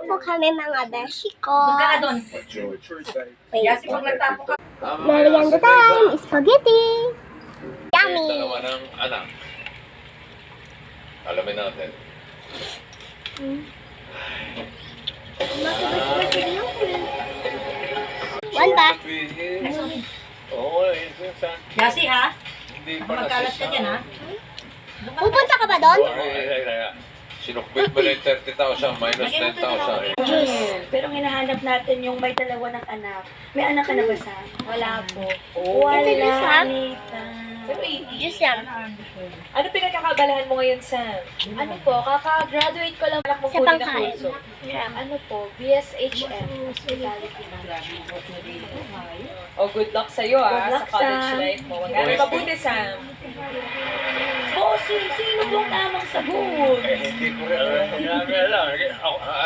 po kami mga beshi ko. doon. Wait. Pag nagtapo ka. Merienda time! Spaghetti! Yummy! Dalawa ng anak. Alamin natin. One ba? Oo, yun sa... Yasi ha? Hindi pa Magkalat ka dyan ha? Pupunta ka ba doon? Sinukbit mo na yung 30,000 minus 10,000. Pero hinahanap natin yung may dalawa ng anak. May anak ka na ba, Sam? Wala po. Ito yung Sam? Pero Juice yan. ano pinagkakabalahan mo ngayon, Sam? Ano po, kaka-graduate ko lang mo Sa po din na pangkain. kurso. Ano po, BSHM, Hospitality Management. Oh, good luck sa'yo Good luck, sa college Sam. life mo. Mag-aaral mabuti, Sam. Sino pong tamang sagot? Hindi ko rin alam.